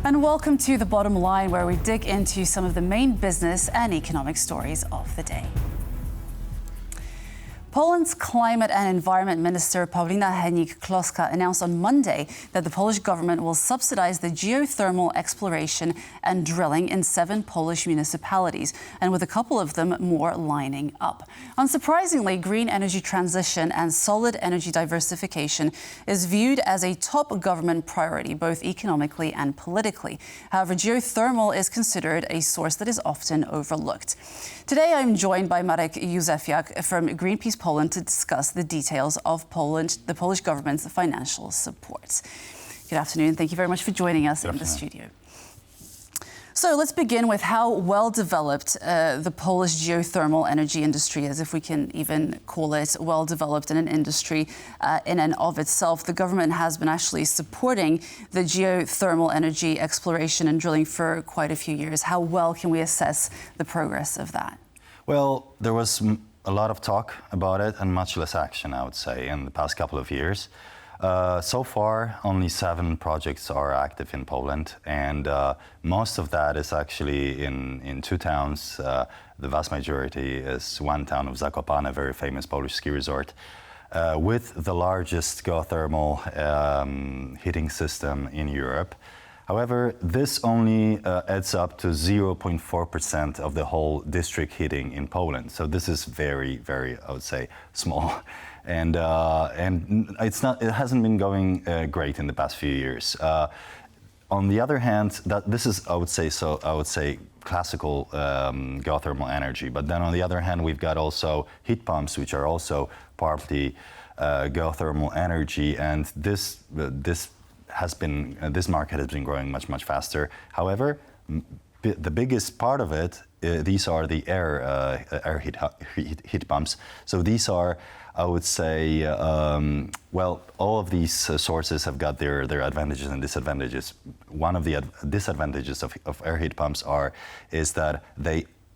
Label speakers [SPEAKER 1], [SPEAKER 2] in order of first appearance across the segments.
[SPEAKER 1] And welcome to The Bottom Line, where we dig into some of the main business and economic stories of the day. Poland's Climate and Environment Minister Paulina Henning-Kloska announced on Monday that the Polish government will subsidize the geothermal exploration and drilling in 7 Polish municipalities, and with a couple of them more lining up. Unsurprisingly, green energy transition and solid energy diversification is viewed as a top government priority, both economically and politically. However, geothermal is considered a source that is often overlooked. Today, I'm joined by Marek Józefiak from Greenpeace Poland to discuss the details of the Polish government's financial support. Good afternoon. Thank you very much for joining us in the studio. So let's begin with how well developed the Polish geothermal energy industry is, if we can even call it well developed in an industry in and of itself. The government has been actually supporting the geothermal energy exploration and drilling for quite a few years. How well can we assess the progress of that?
[SPEAKER 2] Well, there was a lot of talk about it and much less action, I would say, in the past couple of years. So far, only 7 projects are active in Poland, and most of that is actually in 2 towns. The vast majority is one town of Zakopane, a very famous Polish ski resort, with the largest geothermal heating system in Europe. However, this only adds up to 0.4% of the whole district heating in Poland. So this is very, very, I would say, small. And it hasn't been going great in the past few years. On the other hand, this is, I would say, classical geothermal energy. But then on the other hand, we've got also heat pumps, which are also partly geothermal energy, and this market has been growing much faster. However, the biggest part of it, these are the air heat pumps. So these are, I would say, well, all of these sources have got their advantages and disadvantages. One of the disadvantages of air heat pumps is that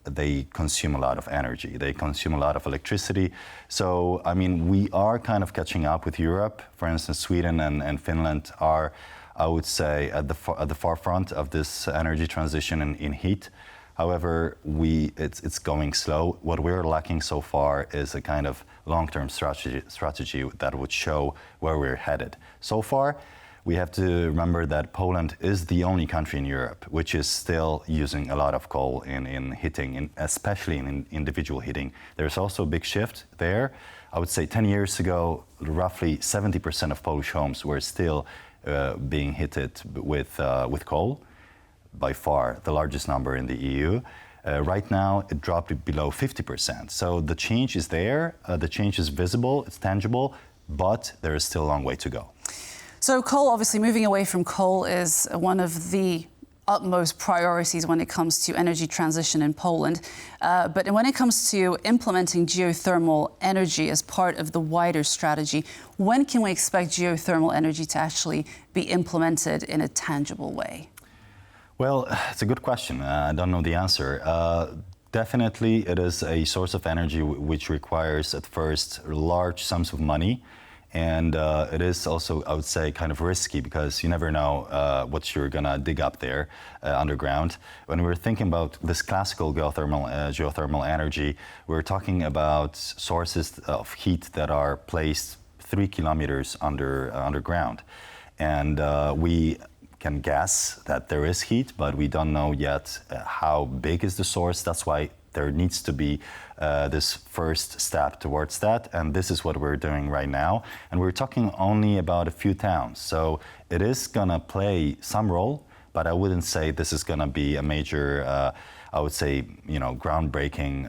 [SPEAKER 2] they consume a lot of energy. They consume a lot of electricity. So, I mean, we are kind of catching up with Europe. For instance, Sweden and Finland are, I would say, at the forefront of this energy transition in heat. However, it's going slow. What we're lacking so far is a kind of long-term strategy that would show where we're headed. So far, we have to remember that Poland is the only country in Europe which is still using a lot of coal in heating, especially in individual heating. There's also a big shift there. I would say 10 years ago, roughly 70% of Polish homes were still being heated with coal, by far the largest number in the EU. Right now, it dropped below 50%. So the change is there, the change is visible, it's tangible, but there is still a long way to go.
[SPEAKER 1] So coal, obviously moving away from coal is one of the utmost priorities when it comes to energy transition in Poland. But when it comes to implementing geothermal energy as part of the wider strategy, when can we expect geothermal energy to actually be implemented in a tangible way?
[SPEAKER 2] Well, it's a good question. I don't know the answer. Definitely, it is a source of energy which requires, at first, large sums of money. And it is also, I would say, kind of risky because you never know what you're going to dig up there underground. When we're thinking about this classical geothermal energy, we're talking about sources of heat that are placed 3 kilometers underground. And we can guess that there is heat, but we don't know yet how big is the source. That's why there needs to be this first step towards that, and this is what we're doing right now. And we're talking only about a few towns, so it is gonna play some role, but I wouldn't say this is gonna be a major, I would say, groundbreaking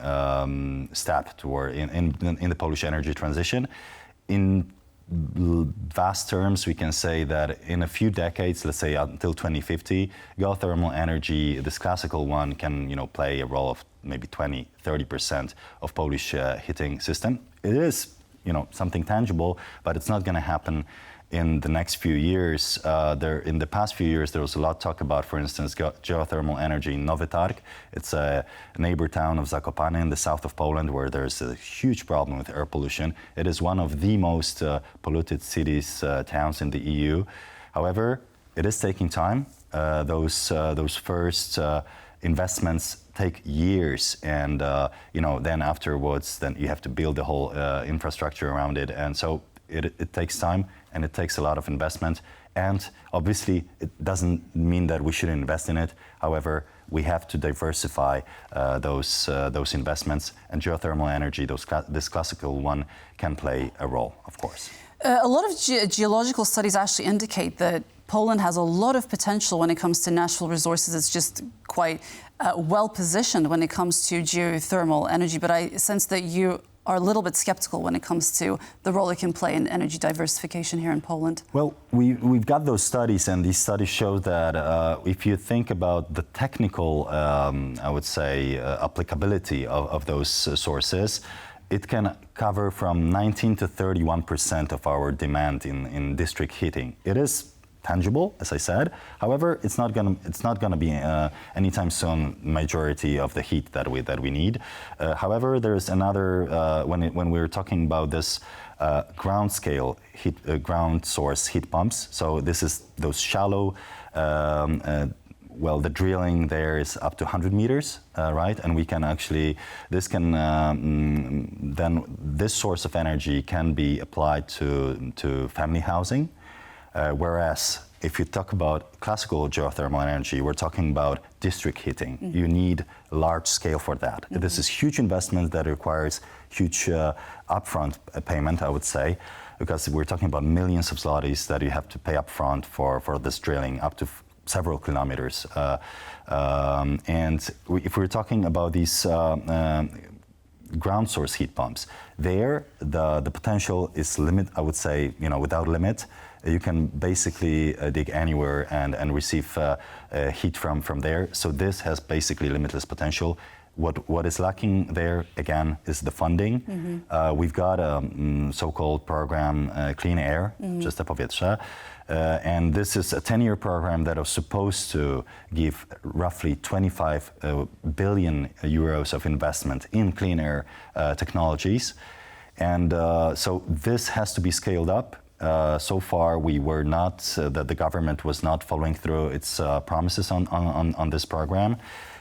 [SPEAKER 2] step toward in the Polish energy transition. In vast terms, we can say that in a few decades, let's say until 2050, geothermal energy, this classical one, can play a role of maybe 20-30% of Polish heating system. It is something tangible, but it's not going to happen in the next few years. In the past few years, there was a lot of talk about, for instance, geothermal energy in Nowy Targ. It's a neighbor town of Zakopane in the south of Poland, where there's a huge problem with air pollution. It is one of the most polluted cities, towns in the EU. However, it is taking time. Those first investments take years, and then afterwards, then you have to build the whole infrastructure around it, and so it takes time and it takes a lot of investment. And obviously, it doesn't mean that we shouldn't invest in it. However, we have to diversify those investments, and geothermal energy, this classical one, can play a role, of course.
[SPEAKER 1] A lot of geological studies actually indicate that Poland has a lot of potential when it comes to natural resources. It's just quite well positioned when it comes to geothermal energy. But I sense that you are a little bit skeptical when it comes to the role it can play in energy diversification here in Poland.
[SPEAKER 2] Well, we've got those studies, and these studies show that if you think about the technical, I would say, applicability of those sources, it can cover from 19 to 31% of our demand in district heating. It is tangible, as I said. However, it's not gonna be anytime soon majority of the heat that we need. However, there's another when we're talking about this ground scale heat, ground source heat pumps. So this is those shallow. Well, the drilling there is up to 100 meters, right? And we can actually, then this source of energy can be applied to family housing. Whereas if you talk about classical geothermal energy, we're talking about district heating. Mm-hmm. You need large scale for that. Mm-hmm. This is huge investment that requires huge upfront payment, I would say, because we're talking about millions of zlotys that you have to pay upfront for this drilling up to several kilometers. And if we're talking about these ground source heat pumps, there the potential is I would say, without limit. You can basically dig anywhere and receive heat from there. So this has basically limitless potential. What is lacking there, again, is the funding. Mm-hmm. We've got a so-called program, Clean Air, Czyste Powietrze, and this is a 10-year program that was supposed to give roughly 25 billion euros of investment in clean air technologies. And so this has to be scaled up. So far, we were not, the government was not following through its promises on this program.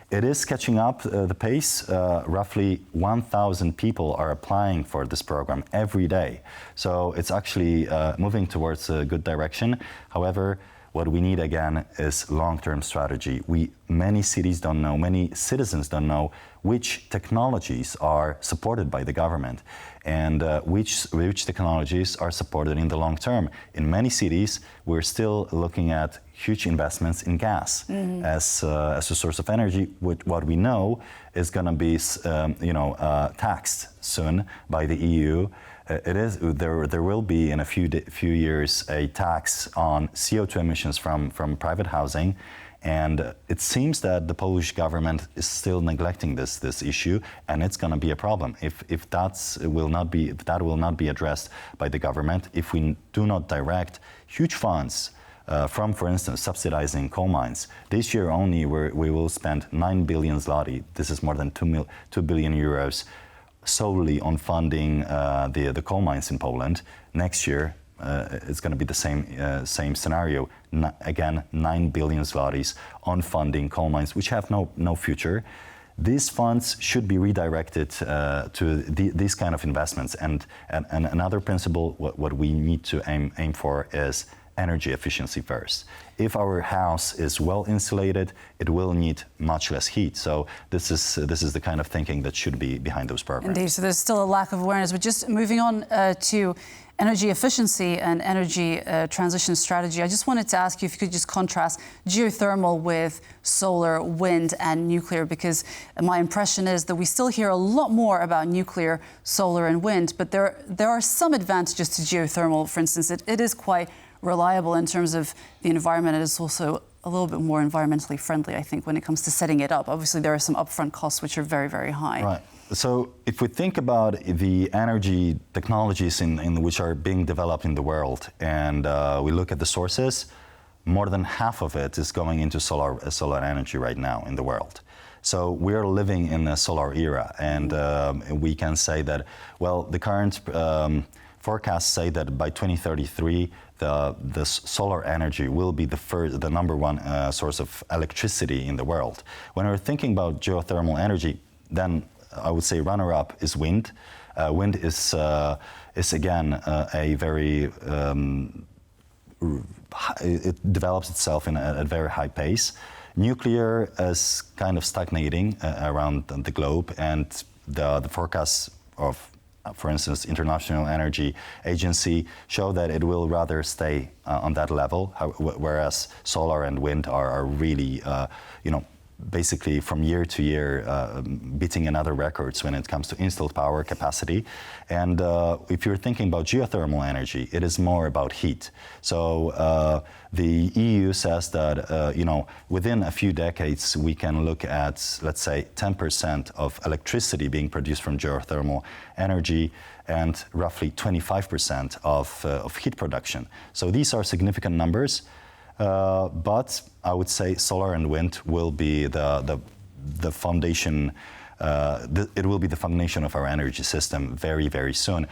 [SPEAKER 2] It is catching up the pace. Roughly 1,000 people are applying for this program every day. So it's actually moving towards a good direction. However, what we need again is long-term strategy. Many cities don't know, many citizens don't know which technologies are supported by the government and which technologies are supported in the long term. In many cities, we're still looking at huge investments in gas as a source of energy. What we know is going to be, taxed soon by the EU. There will be in a few years a tax on CO2 emissions from private housing, and it seems that the Polish government is still neglecting this issue, and it's going to be a problem if that will not be addressed by the government. If we do not direct huge funds from, for instance, subsidizing coal mines. This year only, we will spend 9 billion zloty. This is more than 2 billion euros. Solely on funding the coal mines in Poland. Next year, it's going to be the same scenario. Again, 9 billion zlotys on funding coal mines, which have no future. These funds should be redirected to these kind of investments. And another principle, what we need to aim for is energy efficiency first. If our house is well insulated, it will need much less heat. So this is the kind of thinking that should be behind those programs.
[SPEAKER 1] Indeed. So there's still a lack of awareness. But just moving on to energy efficiency and energy transition strategy, I just wanted to ask you if you could just contrast geothermal with solar, wind, and nuclear, because my impression is that we still hear a lot more about nuclear, solar, and wind. But there are some advantages to geothermal. For instance, it is quite reliable in terms of the environment. It is also a little bit more environmentally friendly, I think, when it comes to setting it up. Obviously, there are some upfront costs which are very, very high.
[SPEAKER 2] Right. So if we think about the energy technologies in which are being developed in the world, and we look at the sources, more than half of it is going into solar energy right now in the world. So we're living in a solar era, and we can say that, well, the current forecasts say that by 2033, the solar energy will be the number one source of electricity in the world. When we're thinking about geothermal energy, then I would say runner-up is wind. Wind is again a very it develops itself at a very high pace. Nuclear is kind of stagnating around the globe, and the forecasts of, for instance, International Energy Agency show that it will rather stay on that level, whereas solar and wind are really, basically from year to year beating another records when it comes to installed power capacity. And if you're thinking about geothermal energy, it is more about heat. So the EU says that within a few decades we can look at, let's say, 10% of electricity being produced from geothermal energy and roughly 25% of heat production. So these are significant numbers. But I would say solar and wind will be the foundation. It will be the foundation of our energy system very, very soon.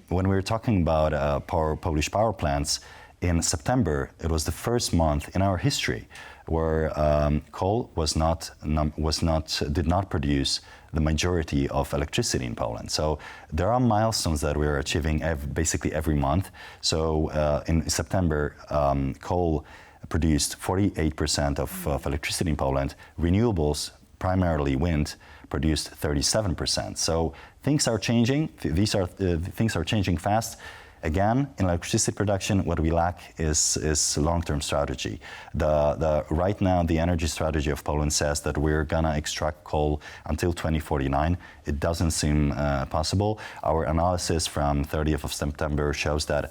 [SPEAKER 2] When we're talking about Polish power plants, in September it was the first month in our history where coal did not produce the majority of electricity in Poland. So there are milestones that we are achieving basically every month. So in September, coal produced 48% of electricity in Poland. Renewables, primarily wind, produced 37%. So things are changing. Things are changing fast. Again, in electricity production, what we lack is long-term strategy. Right now, the energy strategy of Poland says that we're gonna extract coal until 2049. It doesn't seem possible. Our analysis from 30th of September shows that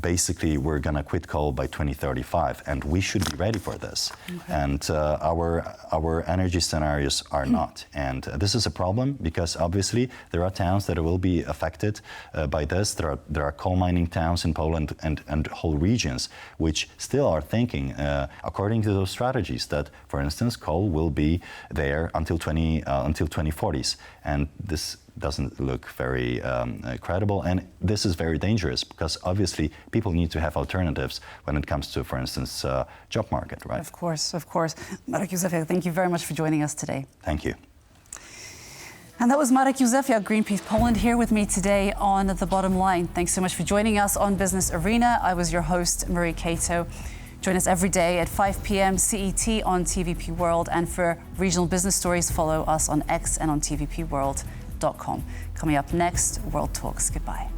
[SPEAKER 2] basically we're gonna quit coal by 2035, and we should be ready for this. Okay. And our energy scenarios are not. And this is a problem because obviously there are towns that will be affected by this. There are coal mining towns in Poland and whole regions which still are thinking according to those strategies that, for instance, coal will be there until 2040s, and this doesn't look very credible, and this is very dangerous because obviously people need to have alternatives when it comes to, for instance, job market, right?
[SPEAKER 1] Of course, of course. Marek Józefiak, thank you very much for joining us today.
[SPEAKER 2] Thank you.
[SPEAKER 1] And that was Marek Józefiak, Greenpeace Poland, here with me today on The Bottom Line. Thanks so much for joining us on Business Arena. I was your host, Marie Cato. Join us every day at 5 p.m. CET on TVP World, and for regional business stories, follow us on X and on tvpworld.com. Coming up next, World Talks. Goodbye.